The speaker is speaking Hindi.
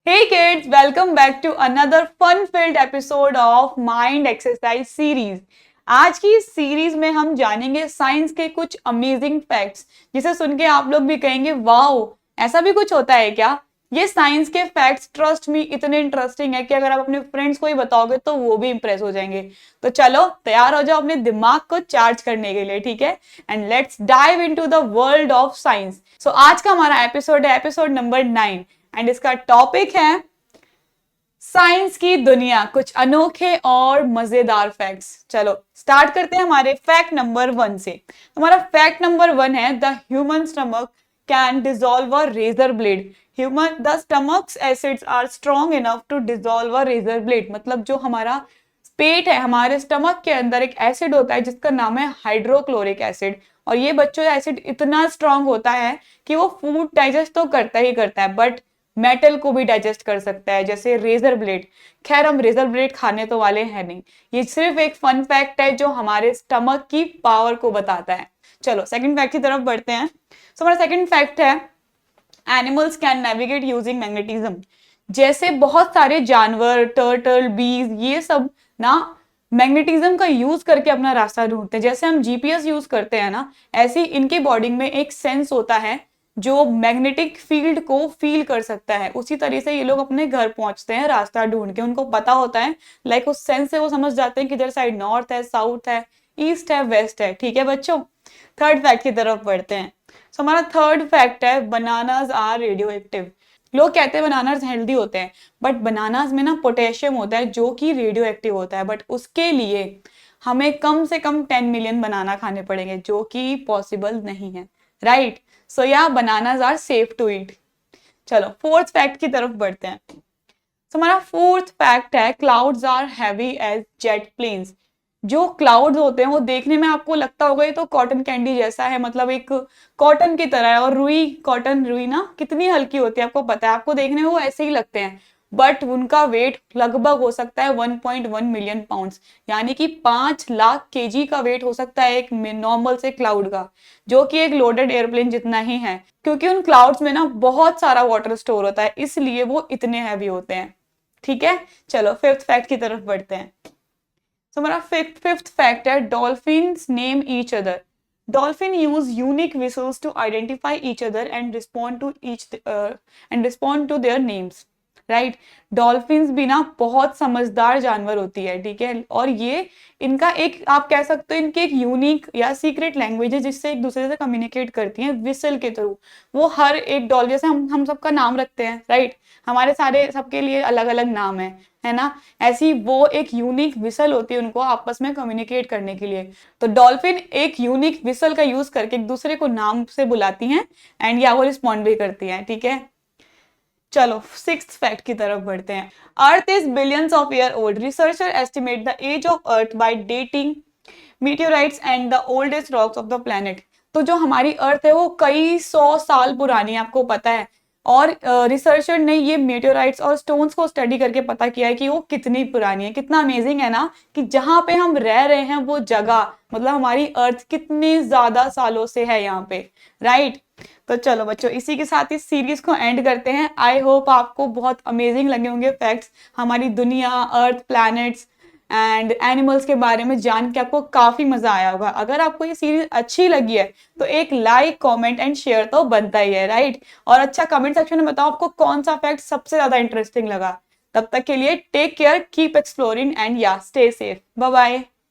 Hey kids, welcome back to another fun-filled episode of Mind Exercise Series. आज की इस सीरीज में हम जानेंगे साइंस के कुछ अमेजिंग फैक्ट्स जिसे सुन के आप लोग भी कहेंगे वाओ, ऐसा भी कुछ होता है क्या। ये साइंस के फैक्ट्स ट्रस्ट मी इतने इंटरेस्टिंग है कि अगर आप अपने फ्रेंड्स को ही बताओगे तो वो भी इंप्रेस हो जाएंगे। तो चलो तैयार हो जाओ अपने दिमाग को चार्ज करने के लिए, ठीक है। And let's dive into the world of science. So आज का हमारा एपिसोड है एपिसोड नंबर 9 एंड इसका टॉपिक है साइंस की दुनिया, कुछ अनोखे और मजेदार फैक्ट्स। चलो स्टार्ट करते हैं हमारे फैक्ट नंबर 1 से। हमारा फैक्ट नंबर 1 है the human stomach can dissolve a razor blade. Human the stomach's acids are strong enough to dissolve a razor blade. मतलब जो हमारा पेट है, हमारे स्टमक के अंदर एक एसिड होता है जिसका नाम है हाइड्रोक्लोरिक एसिड। और ये बच्चों एसिड इतना स्ट्रांग होता है कि वो फूड डाइजेस्ट तो करता ही करता है बट मेटल को भी डाइजेस्ट कर सकता है, जैसे रेजर ब्लेड। खैर हम रेजर ब्लेड खाने तो वाले हैं नहीं, ये सिर्फ एक फन फैक्ट है जो हमारे स्टमक की पावर को बताता है। चलो सेकंड फैक्ट की तरफ बढ़ते हैं। सो हमारा सेकंड फैक्ट है animals can navigate using magnetism. जैसे बहुत सारे जानवर, टर्टल, बीज, ये सब ना मैग्नेटिज्म का यूज करके अपना रास्ता ढूंढते हैं। जैसे हम जीपीएस यूज करते हैं ना, ऐसे इनके बॉडी में एक सेंस होता है जो मैग्नेटिक फील्ड को फील कर सकता है। उसी तरह से ये लोग अपने घर पहुंचते हैं रास्ता ढूंढ के, उनको पता होता है, लाइक उस सेंस से वो समझ जाते हैं कि इधर साइड नॉर्थ है, साउथ है, ईस्ट है, वेस्ट है। ठीक है बच्चों, थर्ड फैक्ट की तरफ बढ़ते हैं। सो हमारा थर्ड फैक्ट है बनानास आर रेडियो एक्टिव। लोग कहते हैं बनानास हेल्दी होते हैं बट बनानास में ना पोटेशियम होता है जो कि रेडियो एक्टिव होता है। बट उसके लिए हमें कम से कम 10 मिलियन बनाना खाने पड़ेंगे जो कि पॉसिबल नहीं है, राइट। सो या bananas are safe to eat. चलो फोर्थ फैक्ट की तरफ बढ़ते हैं। तो हमारा फोर्थ फैक्ट है clouds are heavy as jet planes. जो क्लाउड्स होते हैं वो देखने में आपको लगता होगा ये तो कॉटन कैंडी जैसा है, मतलब एक कॉटन की तरह है। और रुई, कॉटन रुई ना कितनी हल्की होती है आपको पता है, आपको देखने में वो ऐसे ही लगते हैं बट उनका वेट लगभग हो सकता है 1.1 मिलियन पाउंड्स, यानी कि 5 लाख केजी का वेट हो सकता है एक नॉर्मल से क्लाउड का, जो कि एक लोडेड एयरप्लेन जितना ही है। क्योंकि उन क्लाउड्स में ना बहुत सारा वाटर स्टोर होता है इसलिए वो इतने हैवी होते हैं। ठीक है, चलो फिफ्थ फैक्ट की तरफ बढ़ते हैं। तो हमारा फिफ्थ फैक्ट है dolphins name each other. Dolphin use unique whistles to identify each other and respond to their names, right. Dolphins भी ना बहुत समझदार जानवर होती है, ठीक है। और ये इनका एक, आप कह सकते हो इनकी एक यूनिक या सीक्रेट लैंग्वेज है जिससे एक दूसरे से कम्युनिकेट करती हैं विसल के थ्रू। वो हर एक डॉल, जैसे हम सबका नाम रखते हैं, राइट, हमारे सारे सबके लिए अलग अलग नाम है ना, ऐसी वो एक यूनिक विसल होती है उनको आपस में कम्युनिकेट करने के लिए। तो डॉल्फिन एक यूनिक विसल का यूज करके एक दूसरे को नाम से बुलाती हैं एंड या वो रिस्पॉन्ड भी करती हैं, ठीक है। चलो सिक्स्थ फैक्ट की तरफ बढ़ते हैं। Earth is billions of year old. Researcher estimate the age of earth by dating meteorites and the oldest rocks of the planet. तो जो हमारी अर्थ है वो कई 100 साल पुरानी है, आपको पता है। और रिसर्चर ने ये मेटेओराइट्स और स्टोन्स को स्टडी करके पता किया है कि वो कितनी पुरानी है। कितना अमेजिंग है ना कि जहां पे हम रह रहे हैं वो जगह, मतलब हमारी अर्थ कितनी ज्यादा सालों से है यहाँ पे, राइट। तो चलो बच्चों इसी के साथ इस सीरीज को एंड करते हैं। आई होप आपको बहुत अमेजिंग लगे होंगे फैक्ट्स, हमारी दुनिया, अर्थ, प्लैनेट्स एंड एनिमल्स के बारे में जान के आपको काफी मजा आया होगा। अगर आपको ये सीरीज अच्छी लगी है तो एक लाइक, कमेंट एंड शेयर तो बनता ही है, राइट। और अच्छा कमेंट सेक्शन में बताओ आपको कौन सा फैक्ट सबसे ज्यादा इंटरेस्टिंग लगा। तब तक के लिए take care, keep exploring and या स्टे सेफ। Bye bye.